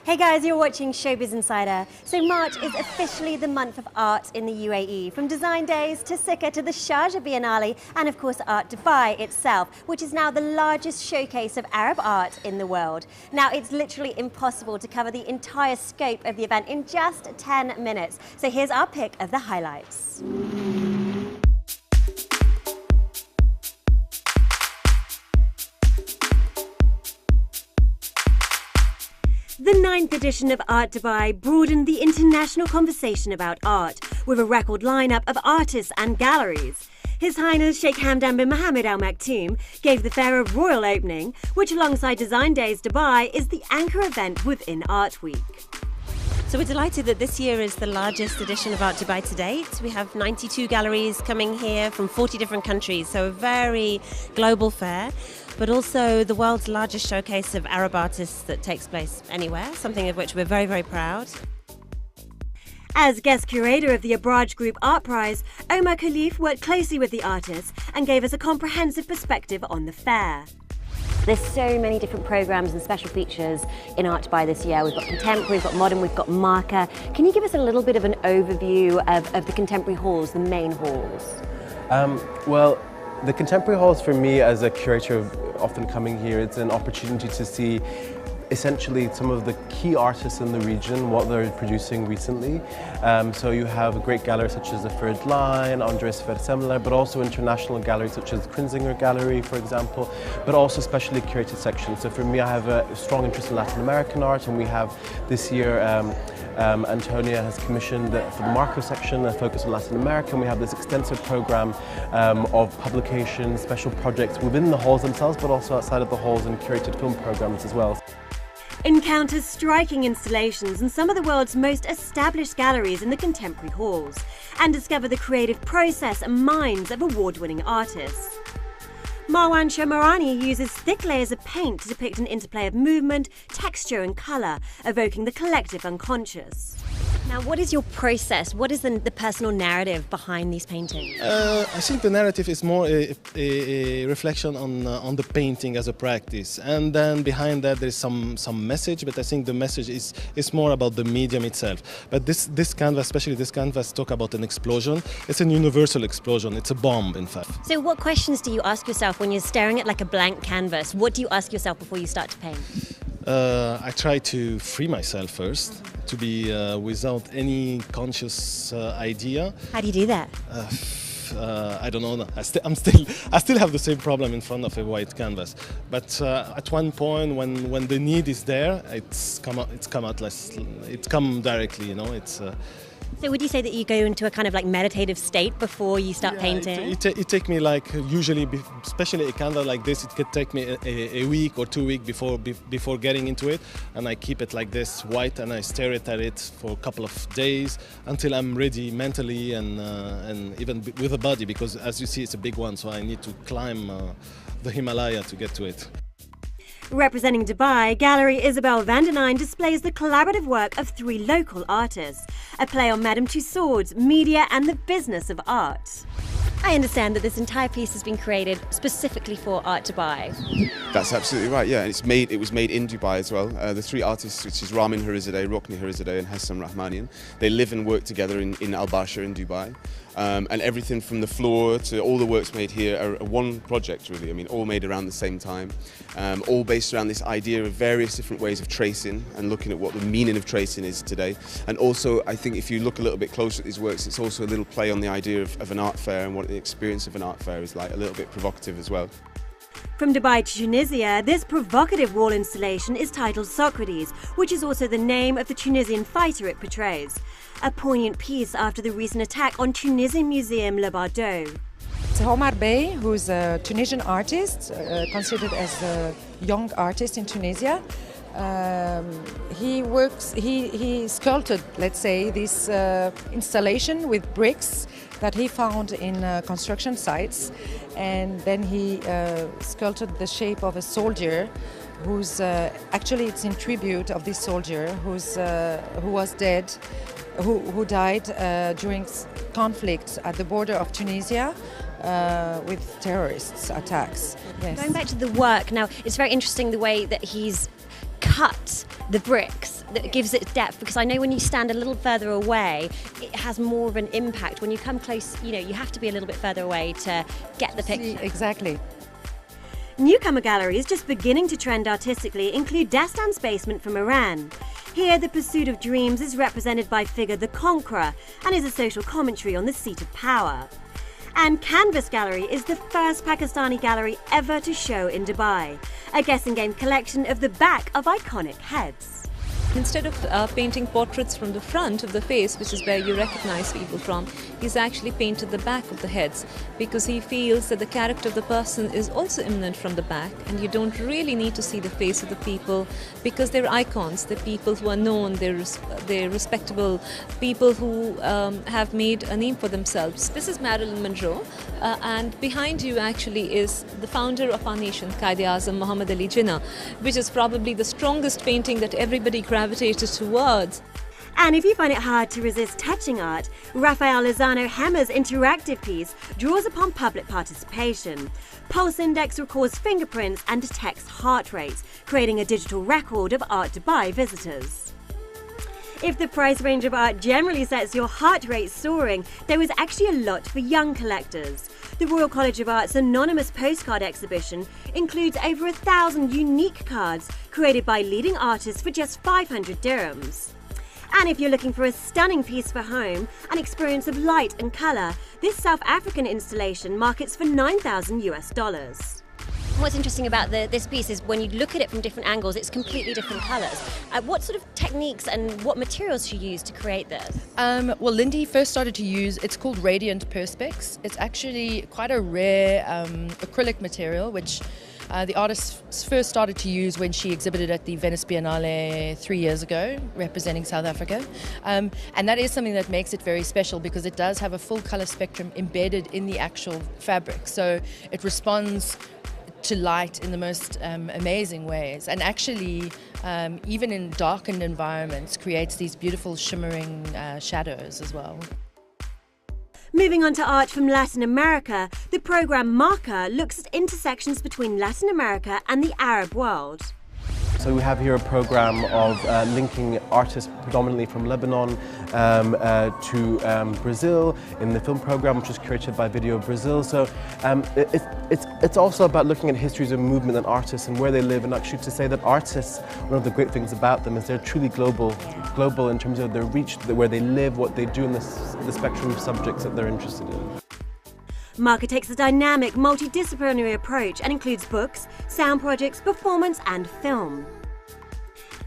Hey guys, you're watching Showbiz Insider. So March is officially the month of art in the UAE, from design days to Sikka to the Sharjah Biennale and of course Art Dubai itself, which is now the largest showcase of Arab art in the world. Now it's literally impossible to cover the entire scope of the event in just 10 minutes. So here's our pick of the highlights. The 9th edition of Art Dubai broadened the international conversation about art with a record lineup of artists and galleries. His Highness Sheikh Hamdan bin Mohammed Al Maktoum gave the fair a royal opening, which alongside Design Days Dubai is the anchor event within Art Week. So we're delighted that this year is the largest edition of Art Dubai to date. We have 92 galleries coming here from 40 different countries, so a very global fair, but also the world's largest showcase of Arab artists that takes place anywhere, something of which we're very, very proud. As guest curator of the Abraj Group Art Prize, Omar Khalif worked closely with the artists and gave us a comprehensive perspective on the fair. There's so many different programs and special features in Art Dubai this year. We've got contemporary, we've got modern, we've got marker. Can you give us a little bit of an overview of the contemporary halls, the main halls? Well, the contemporary halls for me as a curator of often coming here, it's an opportunity to see essentially some of the key artists in the region, what they're producing recently. So you have a great gallery such as the Third Line, Andres Versemler, but also international galleries such as Krinzinger Gallery, for example, but also specially curated sections. So for me, I have a strong interest in Latin American art, and we have this year Antonia has commissioned for the Marco section a focus on Latin America, and we have this extensive program of publications, special projects within the halls themselves, but also outside of the halls, and curated film programs as well. Encounters striking installations in some of the world's most established galleries in the contemporary halls, and discover the creative process and minds of award-winning artists. Marwan Shomarani uses thick layers of paint to depict an interplay of movement, texture and colour, evoking the collective unconscious. Now, what is your process? What is the personal narrative behind these paintings? I think the narrative is more a reflection on the painting as a practice, and then behind that there is some message. But I think the message is more about the medium itself. But this canvas, especially this canvas, talk about an explosion. It's a universal explosion. It's a bomb, in fact. So, what questions do you ask yourself when you're staring at like a blank canvas? What do you ask yourself before you start to paint? I try to free myself first, to be without any conscious idea. How do you do that? I don't know. I still have the same problem in front of a white canvas. But at one point, when the need is there, it's come directly. You know, So would you say that you go into a kind of like meditative state before you start painting? It take me like usually, especially a canvas like this, it could take me a week or 2 weeks before getting into it, and I keep it like this white and I stare at it for a couple of days until I'm ready mentally and even with the body, because as you see it's a big one, so I need to climb the Himalaya to get to it. Representing Dubai, Gallery Isabel van der Nijn displays the collaborative work of 3 local artists, a play on Madame Tussauds, media and the business of art. I understand that this entire piece has been created specifically for Art Dubai. That's absolutely right, yeah. It was made in Dubai as well. The 3 artists, which is Ramin Harizadeh, Rokni Harizadeh and Hassan Rahmanian, they live and work together in Al Basha in Dubai. And everything from the floor to all the works made here are one project, really. I mean, all made around the same time, all based around this idea of various different ways of tracing and looking at what the meaning of tracing is today. And also, I think if you look a little bit closer at these works, it's also a little play on the idea of an art fair and what the experience of an art fair is like, a little bit provocative as well. From Dubai to Tunisia, this provocative wall installation is titled Socrates, which is also the name of the Tunisian fighter it portrays. A poignant piece after the recent attack on Tunisian Museum Le Bardo. It's Omar Bey, who's a Tunisian artist, considered as a young artist in Tunisia. He sculpted, let's say, this installation with bricks that he found in construction sites, and then he sculpted the shape of a soldier who's actually it's in tribute of this soldier who was dead, who died during conflicts at the border of Tunisia with terrorists attacks. Yes. Going back to the work now, it's very interesting the way that he's cut the bricks that gives it depth? Because I know when you stand a little further away, it has more of an impact. When you come close, you know, you have to be a little bit further away to get the picture. Exactly. Newcomer galleries just beginning to trend artistically include Dastan's Basement from Iran. Here, the pursuit of dreams is represented by Figure the Conqueror and is a social commentary on the seat of power. And Canvas Gallery is the first Pakistani gallery ever to show in Dubai, a guessing game collection of the back of iconic heads. Instead of painting portraits from the front of the face, which is where you recognize people from, he's actually painted the back of the heads because he feels that the character of the person is also immanent from the back, and you don't really need to see the face of the people because they're icons, they're people who are known, they're respectable people who have made a name for themselves. This is Marilyn Monroe, and behind you actually is the founder of our nation, Quaid-e-Azam Muhammad Ali Jinnah, which is probably the strongest painting that everybody gravitated towards. And if you find it hard to resist touching art, Rafael Lozano Hemmer's interactive piece draws upon public participation. Pulse Index records fingerprints and detects heart rates, creating a digital record of Art Dubai visitors. If the price range of art generally sets your heart rate soaring, there was actually a lot for young collectors. The Royal College of Art's anonymous postcard exhibition includes over 1,000 unique cards created by leading artists for just 500 dirhams. And if you're looking for a stunning piece for home, an experience of light and colour, this South African installation markets for $9,000 US. What's interesting about this piece is when you look at it from different angles, it's completely different colours. What sort of techniques and what materials she used to create this? Well, Lindy first started to use, it's called Radiant Perspex. It's actually quite a rare acrylic material, which the artist first started to use when she exhibited at the Venice Biennale 3 years ago, representing South Africa. And that is something that makes it very special because it does have a full colour spectrum embedded in the actual fabric. So it responds to light in the most amazing ways, and actually even in darkened environments creates these beautiful shimmering shadows as well. Moving on to art from Latin America, the programme Marca looks at intersections between Latin America and the Arab world. So we have here a program of linking artists predominantly from Lebanon to Brazil in the film program, which is curated by Video Brazil. So it's also about looking at histories of movement and artists and where they live, and actually to say that artists, one of the great things about them is they're truly global in terms of their reach, where they live, what they do, and the spectrum of subjects that they're interested in. Marca takes a dynamic, multidisciplinary approach and includes books, sound projects, performance and film.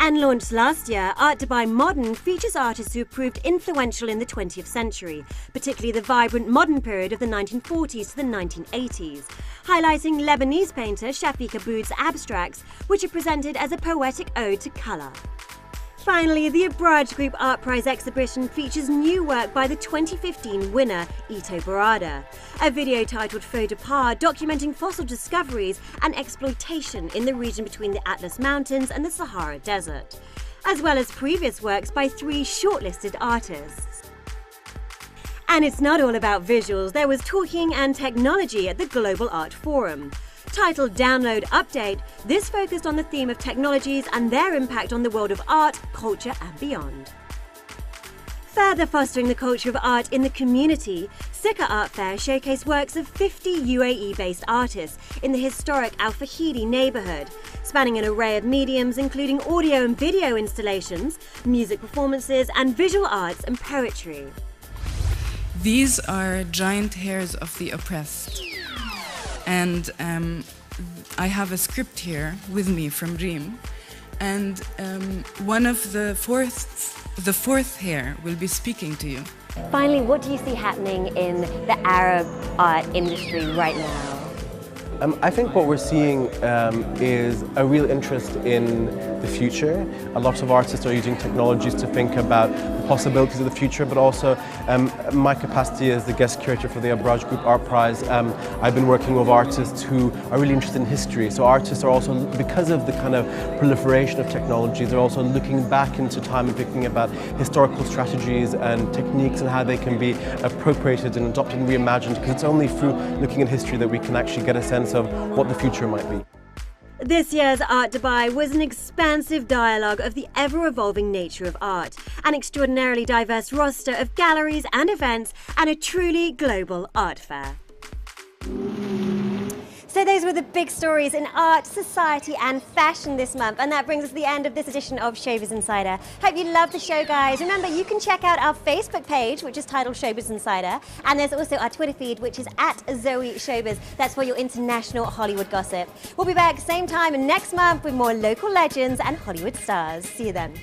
And launched last year, Art Dubai Modern features artists who have proved influential in the 20th century, particularly the vibrant modern period of the 1940s to the 1980s, highlighting Lebanese painter Shafiq Aboud's abstracts, which are presented as a poetic ode to colour. Finally, the Abraj Group Art Prize exhibition features new work by the 2015 winner, Ito Barada, a video titled Faux de Pas documenting fossil discoveries and exploitation in the region between the Atlas Mountains and the Sahara Desert, as well as previous works by 3 shortlisted artists. And it's not all about visuals. There was talking and technology at the Global Art Forum. Titled Download Update, this focused on the theme of technologies and their impact on the world of art, culture and beyond. Further fostering the culture of art in the community, Sikka Art Fair showcased works of 50 UAE-based artists in the historic Al Fahidi neighbourhood, spanning an array of mediums including audio and video installations, music performances and visual arts and poetry. These are giant hairs of the oppressed. And I have a script here with me from Reem, and one of the fourth hair will be speaking to you. Finally, what do you see happening in the Arab art industry right now? I think what we're seeing is a real interest in the future. A lot of artists are using technologies to think about the possibilities of the future, but also my capacity as the guest curator for the Abraj Group Art Prize, I've been working with artists who are really interested in history. So artists are also, because of the kind of proliferation of technologies, they're also looking back into time and thinking about historical strategies and techniques and how they can be appropriated and adopted and reimagined, because it's only through looking at history that we can actually get a sense of what the future might be. This year's Art Dubai was an expansive dialogue of the ever-evolving nature of art, an extraordinarily diverse roster of galleries and events, and a truly global art fair. So those were the big stories in art, society and fashion this month, and that brings us to the end of this edition of Showbiz Insider. Hope you loved the show, guys. Remember, you can check out our Facebook page, which is titled Showbiz Insider, and there's also our Twitter feed, which is @ZoeShowbiz. That's for your international Hollywood gossip. We'll be back same time next month with more local legends and Hollywood stars. See you then.